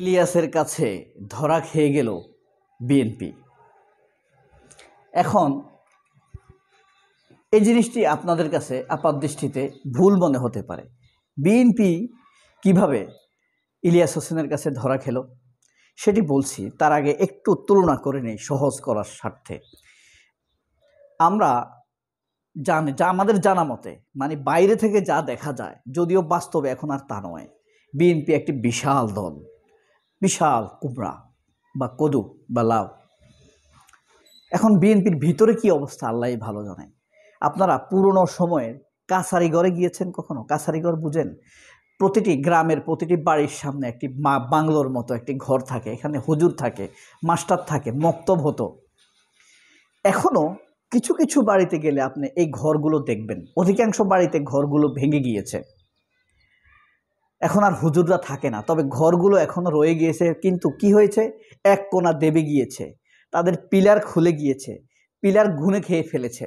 ইলিয়াসের কাছে ধরা খেয়ে গেল বিএনপি। এখন এই জিনিসটি আপনাদের কাছে আপাতদৃষ্টিতে ভুল মনে হতে পারে। বিএনপি কিভাবে ইলিয়াস হোসেনের কাছে ধরা খেল সেটি বলছি, তার আগে একটু তুলনা করে নেই সহজ করার স্বার্থে। আমরা জানি, যা আমাদের জানা মতে, মানে বাইরে থেকে যা দেখা যায়, যদিও বাস্তবে এখন আর তা নয়, বিএনপি একটি বিশাল দল, বিশাল কুমড়া বা কদু বা লাউ। এখন বিএনপির ভিতরে কি অবস্থা আল্লাহই ভালো জানে। আপনারা পুরনো সময়ের কাছারিঘরে গিয়েছেন কখনো? কাছারিঘর বুঝেন? প্রতিটি গ্রামের প্রতিটি বাড়ির সামনে একটি বাংলোর মতো একটি ঘর থাকে, এখানে হুজুর থাকে, মাস্টার থাকে, মক্তব হতো। এখনও কিছু কিছু বাড়িতে গেলে আপনি এই ঘরগুলো দেখবেন। অধিকাংশ বাড়িতে ঘরগুলো ভেঙে গিয়েছে, এখন আর হুজুররা থাকে না, তবে ঘরগুলো এখনও রয়ে গিয়েছে। কিন্তু কি হয়েছে, এক কোণা দেবে গিয়েছে, তাদের পিলার খুলে গিয়েছে, পিলার ঘুনে খেয়ে ফেলেছে।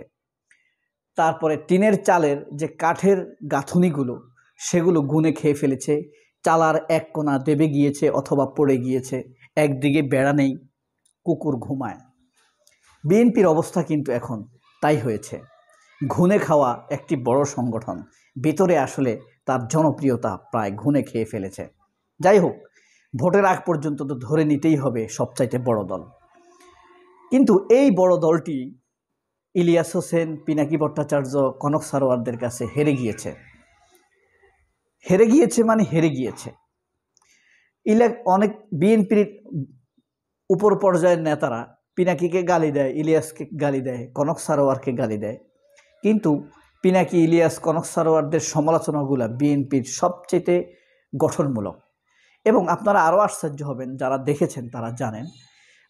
তারপরে টিনের চালের যে কাঠের গাঁথুনিগুলো সেগুলো গুনে খেয়ে ফেলেছে। চালার এক কোণা দেবে গিয়েছে অথবা পড়ে গিয়েছে, একদিকে বেড়া নেই, কুকুর ঘুমায়। বিএনপির অবস্থা কিন্তু এখন তাই হয়েছে। ঘুনে খাওয়া একটি বড় সংগঠন, ভিতরে আসলে তার জনপ্রিয়তা প্রায় ঘুনে খেয়ে ফেলেছে। যাই হোক, ভোটের আগ পর্যন্ত তো ধরে নিতেই হবে সবচাইতে বড় দল। কিন্তু এই বড় দলটি ইলিয়াস হোসেন, পিনাকি ভট্টাচার্য, কনক সারোয়ারদের কাছে হেরে গিয়েছে। হেরে গিয়েছে মানে হেরে গিয়েছে। অনেক বিএনপির উপর পর্যায়ের নেতারা পিনাকিকে গালি দেয়, ইলিয়াসকে গালি দেয়, কনক সারোয়ারকে গালি দেয়। কিন্তু পিনাকি, ইলিয়াস, কনক সারোয়ারদের সমালোচনাগুলো বিএনপির সবচেয়ে গঠনমূলক। এবং আপনারা আরও আশ্চর্য হবেন, যারা দেখেছেন তারা জানেন,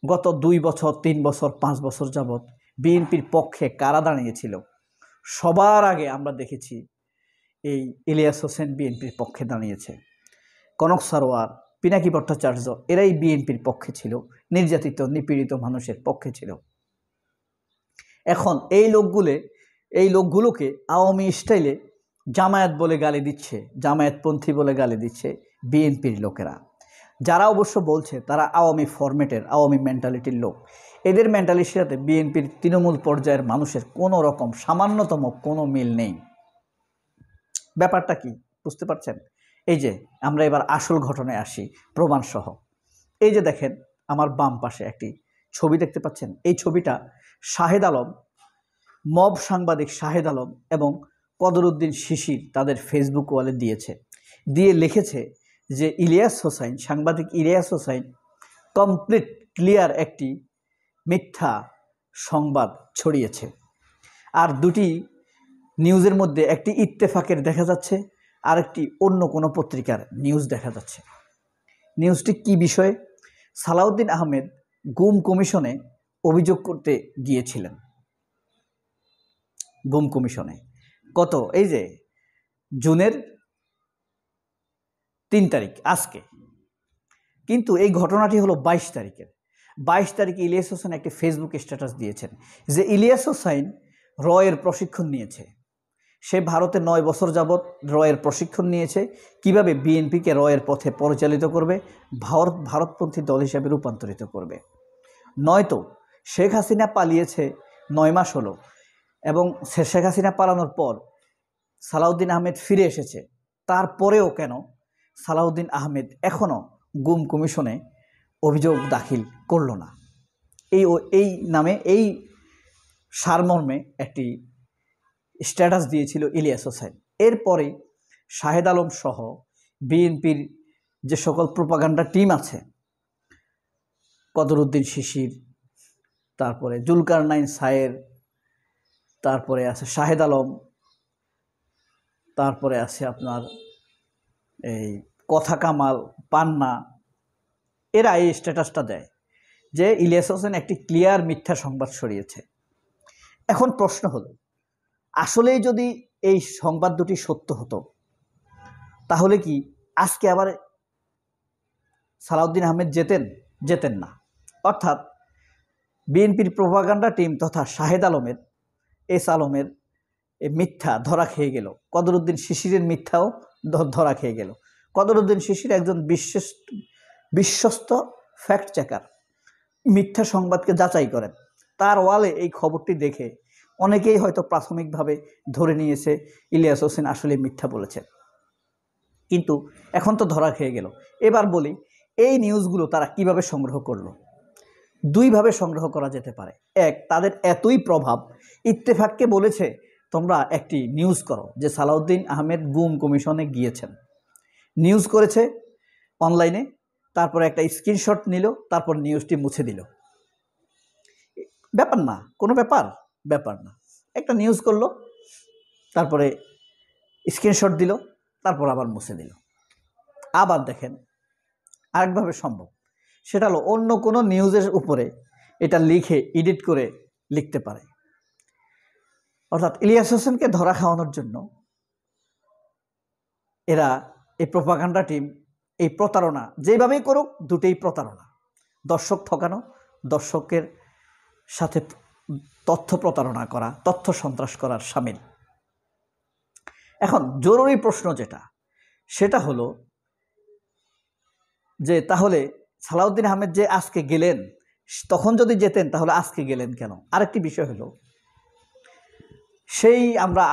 গত 2 বছর, 3 বছর, 5 বছর যাবৎ বিএনপির পক্ষে কারা দাঁড়িয়েছিল। সবার আগে আমরা দেখেছি এই ইলিয়াস হোসেন বিএনপির পক্ষে দাঁড়িয়েছে। কনক সারোয়ার, পিনাকি ভট্টাচার্য এরাই বিএনপির পক্ষে ছিল, নির্যাতিত নিপীড়িত মানুষের পক্ষে ছিল। এখন এই লোকগুলোকে আওয়ামী স্টাইলে জামায়াত বলে গালি দিচ্ছে, জামায়াতপন্থী বলে গালি দিচ্ছে বিএনপির লোকেরা, যারা অবশ্য বলছে তারা আওয়ামী ফরম্যাটের, আওয়ামী মেন্টালিটির লোক। এদের মেন্টালিটির সাথে বিএনপির তৃণমূল পর্যায়ের মানুষের কোনো রকম সামান্যতম কোনো মিল নেই। ব্যাপারটা কি বুঝতে পারছেন? এই যে আমরা এবার আসল ঘটনায় আসি, প্রমাণসহ। এই যে দেখেন, আমার বাম পাশে একটি ছবি দেখতে পাচ্ছেন। এই ছবিটা শাহেদ আলম, মব সাংবাদিক শাহেদ আলম এবং কদরউদ্দিন শিশির তাদের ফেসবুক ওয়ালে দিয়ে লিখেছে যে ইলিয়াস হোসাইন, সাংবাদিক ইলিয়াস হোসাইন কমপ্লিট ক্লিয়ার একটি মিথ্যা সংবাদ ছড়িয়েছে। আর দুটি নিউজের মধ্যে একটি ইত্তেফাকের দেখা যাচ্ছে, আর একটি অন্য কোনো পত্রিকার নিউজ দেখা যাচ্ছে। নিউজটি কি বিষয়ে? সালাউদ্দিন আহমেদ গুম কমিশনে অভিযোগ করতে গিয়েছিলেন। গুম কমিশনে কত, এই যে জুনের 3 তারিখ, আজকে। কিন্তু এই ঘটনাটি হলো 22 তারিখের। 22 তারিখে ইলিয়াস হোসেন একটি ফেসবুক স্ট্যাটাস দিয়েছেন যে ইলিয়াস হোসেন রয়ের প্রশিক্ষণ নিয়েছে। সে ভারতে 9 বছর যাবৎ রয়ের প্রশিক্ষণ নিয়েছে, কিভাবে বিএনপিকে রয়ের পথে পরিচালিত করবে, ভারতপন্থী দল হিসেবে রূপান্তরিত করবে। নয়তো শেখ হাসিনা পালিয়েছে 9 মাস হলো, এবং শেখ হাসিনা পালানোর পর সালাউদ্দিন আহমেদ ফিরে এসেছে, তারপরেও কেন সালাউদ্দিন আহমেদ এখনও গুম কমিশনে অভিযোগ দাখিল করল না? এই নামে, এই সারমর্মে একটি স্ট্যাটাস দিয়েছিল ইলিয়াস হোসেন। এরপরে শাহেদ আলম সহ বিএনপির যে সকল প্রোপাগান্ডা টিম আছে, কদরউদ্দিন শিশির, তারপরে জুলকারনাইন সায়ের, তারপরে আছে শাহেদ আলম, তারপরে আছে আপনার এই কথা কামাল, পান্না, এরা এই স্ট্যাটাসটা দেয় যে ইলিয়াস হোসেন একটি ক্লিয়ার মিথ্যা সংবাদ ছড়িয়েছে। এখন প্রশ্ন হলো, আসলেই যদি এই সংবাদ দুটি সত্য হতো, তাহলে কি আজকে আবার সালাউদ্দিন আহমেদ যেতেন না? অর্থাৎ বিএনপির প্রোপাগান্ডা টিম তথা শাহেদ আলমের, আলমের মিথ্যা ধরা খেয়ে গেল, কদরউদ্দিন শিশিরের মিথ্যাও ধরা খেয়ে গেল। কদরউদ্দিন শিশির একজন বিশ্বস্ত ফ্যাক্ট চেকার, মিথ্যা সংবাদকে যাচাই করেন, তার ওয়ালে এই খবরটি দেখে অনেকেই হয়তো প্রাথমিকভাবে ধরে নিয়েছে ইলিয়াস হোসেন আসলে মিথ্যা বলেছে, কিন্তু এখন তো ধরা খেয়ে গেল। এবার বলি এই নিউজগুলো তারা কিভাবে সংগ্রহ করলো। দুইভাবে সংগ্রহ করা যেতে পারে। এক, তাদের এতই প্রভাব, ইত্তেফাককে বলেছে তোমরা একটি নিউজ করো যে সালাউদ্দিন আহমেদ গুম কমিশনে গিয়েছেন, নিউজ করেছে অনলাইনে, তারপরে একটা স্ক্রিনশট নিল, তারপর নিউজটি মুছে দিল। ব্যাপার না, কোনো ব্যাপার না, একটা নিউজ করলো, তারপরে স্ক্রিনশট দিল, তারপর আবার মুছে দিল। আবার দেখেন আরেকভাবে সম্ভব, সেটা হলো অন্য কোনো নিউজের উপরে এটা লিখে এডিট করে লিখতে পারে। অর্থাৎ ইলিয়াস হোসেনকে ধরা খাওয়ানোর জন্য এরা এই প্রোপাগান্ডা টিম এই প্রতারণা যেভাবেই করুক, দুটেই প্রতারণা, দর্শক ঠকানো, দর্শকের সাথে তথ্য প্রতারণা করা, তথ্য সন্ত্রাস করার শামিল। এখন জরুরি প্রশ্ন যেটা, সেটা হলো যে তাহলে সালাউদ্দিন আহমেদ যে আজকে গেলেন, তখন যদি যেতেন তাহলে আজকে গেলেন কেন? আরেকটি বিষয় হলো, সেই আমরা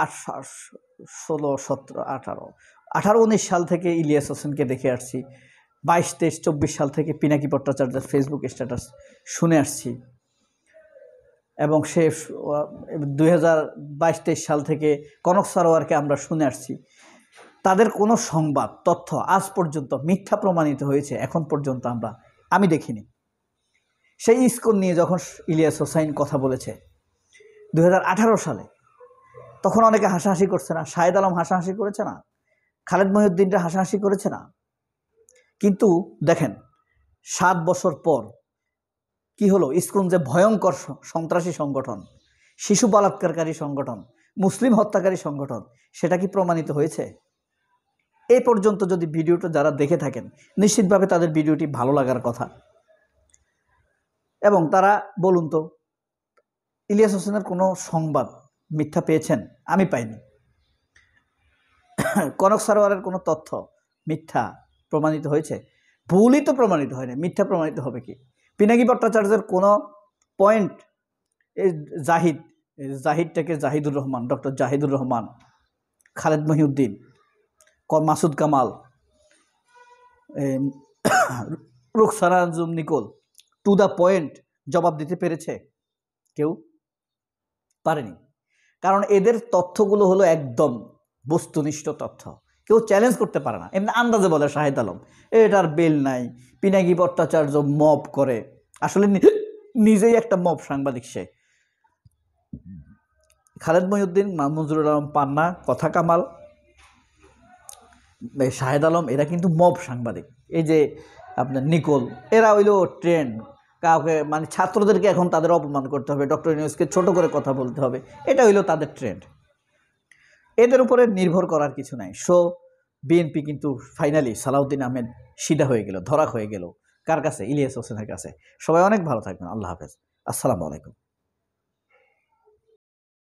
16, 17, 18, 19 সাল থেকে ইলিয়াস হোসেনকে দেখে আসছি, 22, 23, 24 সাল থেকে পিনাকি ভট্টাচার্যের ফেসবুক স্ট্যাটাস শুনে আসছি, এবং সে 2022-23 সাল থেকে কনক সারোয়ারকে আমরা শুনে আসছি। তাদের কোনো সংবাদ তথ্য আজ পর্যন্ত মিথ্যা প্রমাণিত হয়েছে এখন পর্যন্ত আমি দেখিনি। সেই ইসকন নিয়ে যখন ইলিয়াস হোসাইন কথা বলেছে 2018 সালে, তখন অনেকে হাসাহাসি করছে না? শাহেদ আলম হাসাহাসি করেছে না? খালেদ মহিউদ্দিনরা হাসাহাসি করেছে না? কিন্তু দেখেন 7 বছর পর কি হলো? ইসকন যে ভয়ঙ্কর সন্ত্রাসী সংগঠন, শিশু বলাৎকারকারী সংগঠন, মুসলিম হত্যাকারী সংগঠন, সেটা কি প্রমাণিত হয়েছে? এই পর্যন্ত যদি ভিডিওটা যারা দেখে থাকেন, নিশ্চিতভাবে তাদের ভিডিওটি ভালো লাগার কথা। এবং তারা বলুন তো, ইলিয়াস হোসেনের কোনো সংবাদ মিথ্যা পেয়েছেন? আমি পাইনি। কনক সারোয়ারের কোনো তথ্য মিথ্যা প্রমাণিত হয়েছে? ভুলই তো প্রমাণিত হয়নি, মিথ্যা প্রমাণিত হবে কি? পিনাকি ভট্টাচার্যের কোনো পয়েন্ট, এই জাহিদটাকে জাহিদুর রহমান, ডক্টর জাহিদুর রহমান, খালেদ মহিউদ্দিন, মাসুদ কামাল, রুখসানা আঞ্জুম নিকোল টু দ্য পয়েন্ট জবাব দিতে পেরেছে? কেউ পারেনি। কারণ এদের তথ্যগুলো হলো একদম বস্তুনিষ্ঠ তথ্য, কেউ চ্যালেঞ্জ করতে পারে না। এমনি আন্দাজে বলে শাহেদ আলম, এটার বেল নাই, পিনাকি ভট্টাচার্য মব করে, আসলে নিজেই একটা মব সাংবাদিক সে। খালেদ মহিউদ্দিন, মাহমুদুর আলম পান্না, কথা কামাল, শাহেদ আলম, এরা কিন্তু মব সাংবাদিক। এই যে আপনার নিকোল, এরা হইলো ট্রেন্ড, কাউকে মানে ছাত্রদেরকে এখন তাদের অপমান করতে হবে, ডক্টর ইউনূসকে ছোট করে কথা বলতে হবে, এটা হইলো তাদের ট্রেন্ড। এদের উপরে নির্ভর করার কিছু নাই। বিএনপি কিন্তু ফাইনালি সালাউদ্দিন আহমেদ সিধা হয়ে গেল, ধরা হয়ে গেল। কার কাছে? ইলিয়াস হোসেনের কাছে। সবাই অনেক ভালো থাকবেন। আল্লাহ হাফেজ। আসসালামু আলাইকুম।